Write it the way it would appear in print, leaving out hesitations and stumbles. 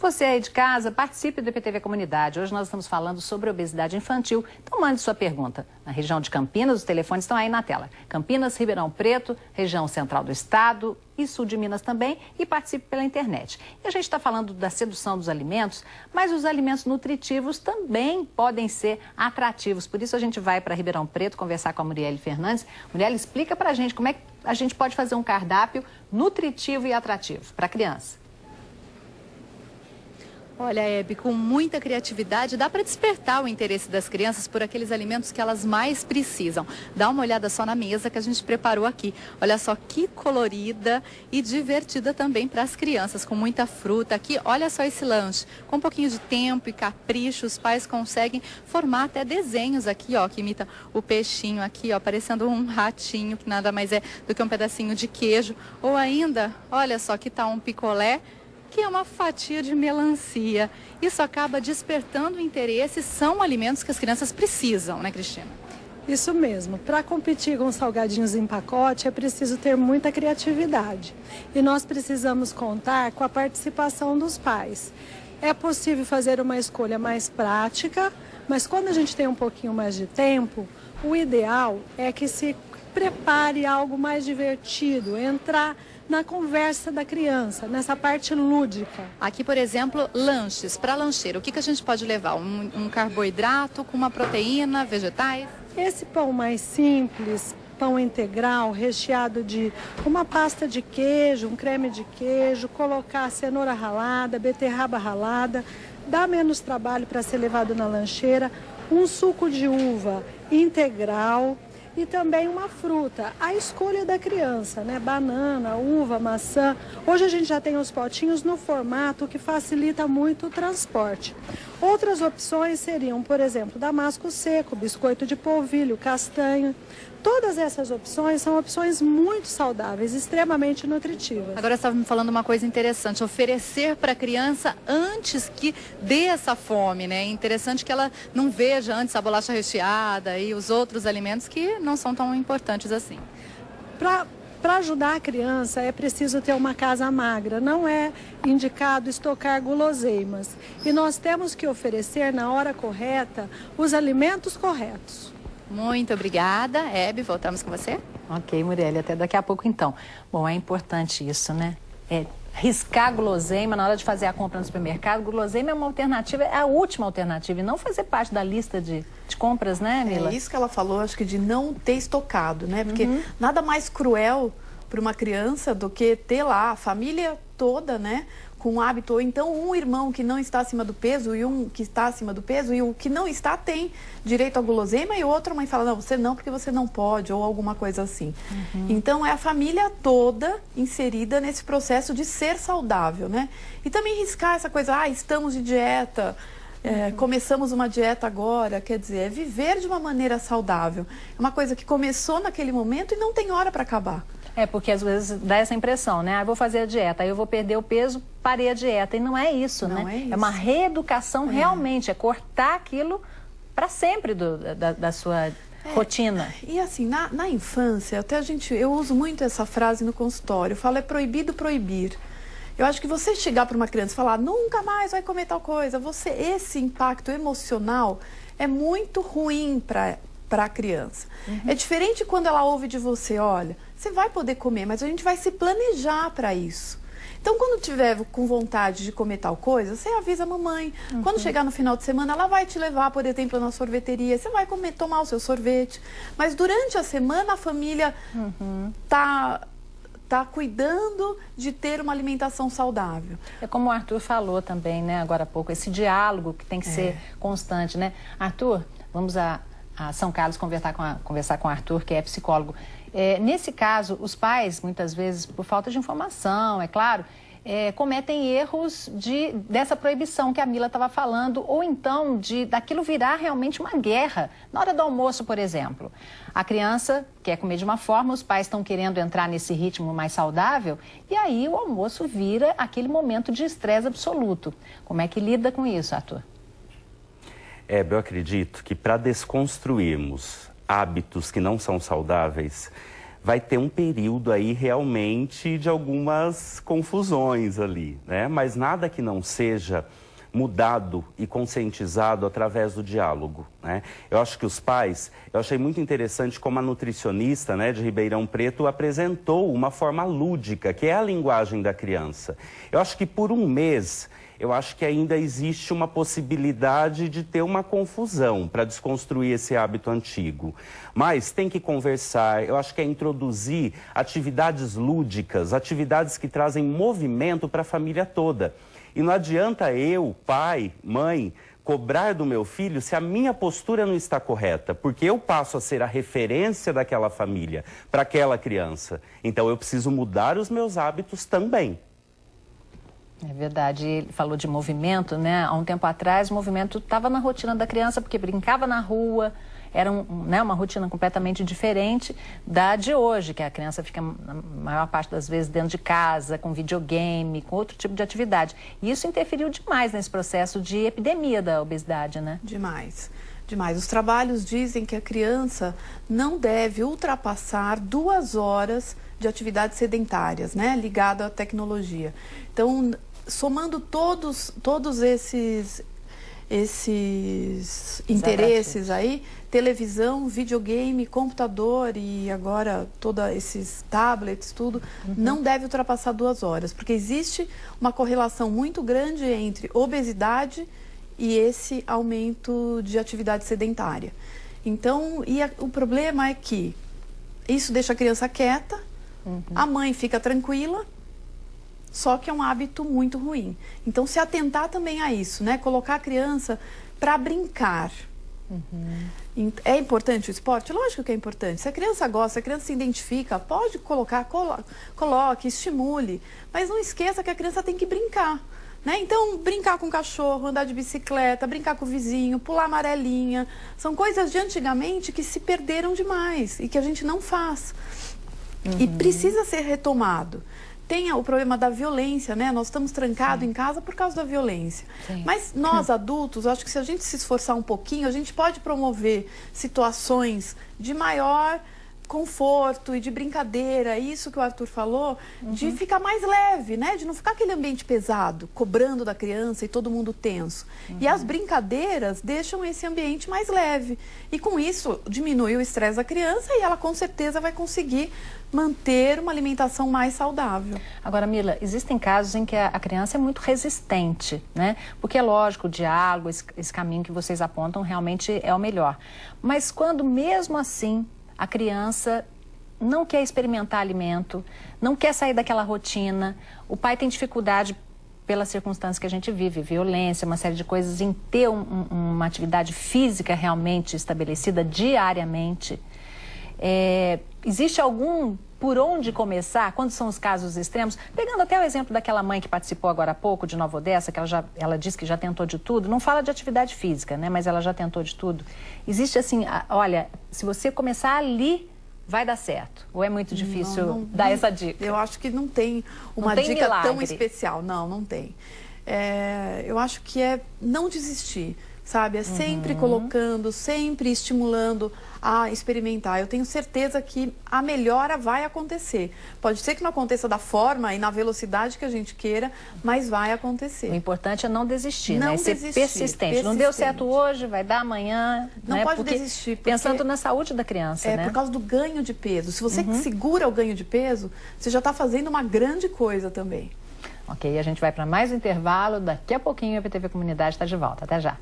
Você aí de casa, participe do IPTV Comunidade. Hoje nós estamos falando sobre obesidade infantil. Então mande sua pergunta. Na região de Campinas, os telefones estão aí na tela. Campinas, Ribeirão Preto, região central do estado e sul de Minas também. E participe pela internet. E a gente está falando da sedução dos alimentos, mas os alimentos nutritivos também podem ser atrativos. Por isso a gente vai para Ribeirão Preto conversar com a Murielle Fernandes. Murielle, explica para a gente como é que a gente pode fazer um cardápio nutritivo e atrativo para a criança. Olha, Hebe, com muita criatividade dá para despertar o interesse das crianças por aqueles alimentos que elas mais precisam. Dá uma olhada só na mesa que a gente preparou aqui. Olha só que colorida e divertida também para as crianças, com muita fruta aqui. Olha só esse lanche, com um pouquinho de tempo e capricho, os pais conseguem formar até desenhos aqui, ó, que imita o peixinho aqui, ó, parecendo um ratinho, que nada mais é do que um pedacinho de queijo. Ou ainda, olha só que tal um picolé, que é uma fatia de melancia. Isso acaba despertando o interesse, são alimentos que as crianças precisam, né, Cristina? Isso mesmo. Para competir com salgadinhos em pacote, é preciso ter muita criatividade. E nós precisamos contar com a participação dos pais. É possível fazer uma escolha mais prática, mas quando a gente tem um pouquinho mais de tempo, o ideal é que se prepare algo mais divertido, entrar na conversa da criança, nessa parte lúdica. Aqui, por exemplo, lanches. Para lancheiro, o que a gente pode levar? Um carboidrato com uma proteína, vegetais? Esse pão mais simples, pão integral, recheado de uma pasta de queijo, um creme de queijo, colocar cenoura ralada, beterraba ralada, dá menos trabalho para ser levado na lancheira, um suco de uva integral, e também uma fruta, a escolha da criança, né? Banana, uva, maçã. Hoje a gente já tem os potinhos no formato que facilita muito o transporte. Outras opções seriam, por exemplo, damasco seco, biscoito de polvilho, castanho. Todas essas opções são opções muito saudáveis, extremamente nutritivas. Agora você estava me falando uma coisa interessante, oferecer para a criança antes que dê essa fome, né? É interessante que ela não veja antes a bolacha recheada e os outros alimentos que não são tão importantes assim. Para ajudar a criança é preciso ter uma casa magra, não é indicado estocar guloseimas. E nós temos que oferecer na hora correta os alimentos corretos. Muito obrigada, Hebe, voltamos com você. Ok, Murielle, até daqui a pouco então. Bom, é importante isso, né? Riscar guloseima na hora de fazer a compra no supermercado. Guloseima é uma alternativa, é a última alternativa, e não fazer parte da lista de compras, né, Mila? É isso que ela falou, acho que de não ter estocado, né? Porque nada mais cruel para uma criança do que ter lá a família toda, né? Com um hábito, ou então um irmão que não está acima do peso e um que está acima do peso, e o que não está tem direito à guloseima, e outra mãe fala, não, você não, porque você não pode, ou alguma coisa assim. Então é a família toda inserida nesse processo de ser saudável, né? E também riscar essa coisa, estamos de dieta, começamos uma dieta agora, quer dizer, é viver de uma maneira saudável. É uma coisa que começou naquele momento e não tem hora para acabar. É, porque às vezes dá essa impressão, né? Eu vou fazer a dieta, aí eu vou perder o peso, parei a dieta. E não é isso, não, né? É isso. É uma reeducação realmente, é cortar aquilo para sempre da sua rotina. E assim, na infância, até eu uso muito essa frase no consultório, eu falo, é proibido proibir. Eu acho que você chegar para uma criança e falar, nunca mais vai comer tal coisa, esse impacto emocional é muito ruim para a criança. É diferente quando ela ouve de você, olha, você vai poder comer, mas a gente vai se planejar para isso. Então, quando tiver com vontade de comer tal coisa, você avisa a mamãe. Quando chegar no final de semana, ela vai te levar, por exemplo, na sorveteria. Você vai tomar o seu sorvete. Mas durante a semana, a família tá cuidando de ter uma alimentação saudável. É como o Arthur falou também, né, agora há pouco, esse diálogo que tem que ser constante, né? Arthur, vamos a São Carlos conversar com o Arthur, que é psicólogo. Nesse caso, os pais, muitas vezes, por falta de informação, é claro, cometem erros dessa proibição que a Mila estava falando, ou então daquilo virar realmente uma guerra. Na hora do almoço, por exemplo, a criança quer comer de uma forma, os pais estão querendo entrar nesse ritmo mais saudável, e aí o almoço vira aquele momento de estresse absoluto. Como é que lida com isso, Arthur? Eu acredito que para desconstruirmos hábitos que não são saudáveis, vai ter um período aí realmente de algumas confusões ali, né? Mas nada que não seja mudado e conscientizado através do diálogo, né? Eu acho que os pais, eu achei muito interessante como a nutricionista, né, de Ribeirão Preto apresentou uma forma lúdica, que é a linguagem da criança. Eu acho que por um mês, eu acho que ainda existe uma possibilidade de ter uma confusão para desconstruir esse hábito antigo. Mas tem que conversar, eu acho que é introduzir atividades lúdicas, atividades que trazem movimento para a família toda. E não adianta eu, pai, mãe, cobrar do meu filho se a minha postura não está correta, porque eu passo a ser a referência daquela família para aquela criança. Então eu preciso mudar os meus hábitos também. É verdade, ele falou de movimento, né? Há um tempo atrás o movimento estava na rotina da criança porque brincava na rua, era uma rotina completamente diferente da de hoje, que a criança fica a maior parte das vezes dentro de casa, com videogame, com outro tipo de atividade. E isso interferiu demais nesse processo de epidemia da obesidade, né? Demais. Demais. Os trabalhos dizem que a criança não deve ultrapassar 2 horas de atividades sedentárias, né, ligada à tecnologia. Então, somando todos esses interesses aí, televisão, videogame, computador e agora todos esses tablets, tudo, não deve ultrapassar 2 horas, porque existe uma correlação muito grande entre obesidade e esse aumento de atividade sedentária. Então, o problema é que isso deixa a criança quieta, a mãe fica tranquila, só que é um hábito muito ruim. Então, se atentar também a isso, né? Colocar a criança para brincar. É importante o esporte? Lógico que é importante. Se a criança gosta, se a criança se identifica, pode colocar, coloque, estimule. Mas não esqueça que a criança tem que brincar. Né? Então, brincar com o cachorro, andar de bicicleta, brincar com o vizinho, pular amarelinha. São coisas de antigamente que se perderam demais e que a gente não faz. E precisa ser retomado. Tem o problema da violência, né? Nós estamos trancados em casa por causa da violência. Sim. Mas nós, adultos, acho que se a gente se esforçar um pouquinho, a gente pode promover situações de maior conforto e de brincadeira, isso que o Arthur falou, de ficar mais leve, né? De não ficar aquele ambiente pesado, cobrando da criança e todo mundo tenso. E as brincadeiras deixam esse ambiente mais leve. E com isso, diminui o estresse da criança e ela com certeza vai conseguir manter uma alimentação mais saudável. Agora, Mila, existem casos em que a criança é muito resistente, né? Porque é lógico, o diálogo, esse caminho que vocês apontam realmente é o melhor. Mas quando mesmo assim a criança não quer experimentar alimento, não quer sair daquela rotina, o pai tem dificuldade pelas circunstâncias que a gente vive, violência, uma série de coisas, em ter uma atividade física realmente estabelecida diariamente. Existe algum por onde começar, quando são os casos extremos? Pegando até o exemplo daquela mãe que participou agora há pouco, de Nova Odessa, que ela disse que já tentou de tudo, não fala de atividade física, né? Mas ela já tentou de tudo. Existe assim, olha, se você começar ali, vai dar certo? Ou é muito difícil dar essa dica? Eu acho que não tem uma dica milagre tão especial. Não tem. Eu acho que é não desistir, sabe? É sempre colocando, sempre estimulando a experimentar. Eu tenho certeza que a melhora vai acontecer. Pode ser que não aconteça da forma e na velocidade que a gente queira, mas vai acontecer. O importante é não desistir, né? Ser persistente. Não deu certo hoje, vai dar amanhã. Não pode desistir. Pensando na saúde da criança, né? Por causa do ganho de peso. Se você segura o ganho de peso, você já está fazendo uma grande coisa também. Ok, a gente vai para mais um intervalo. Daqui a pouquinho a PTV Comunidade está de volta. Até já.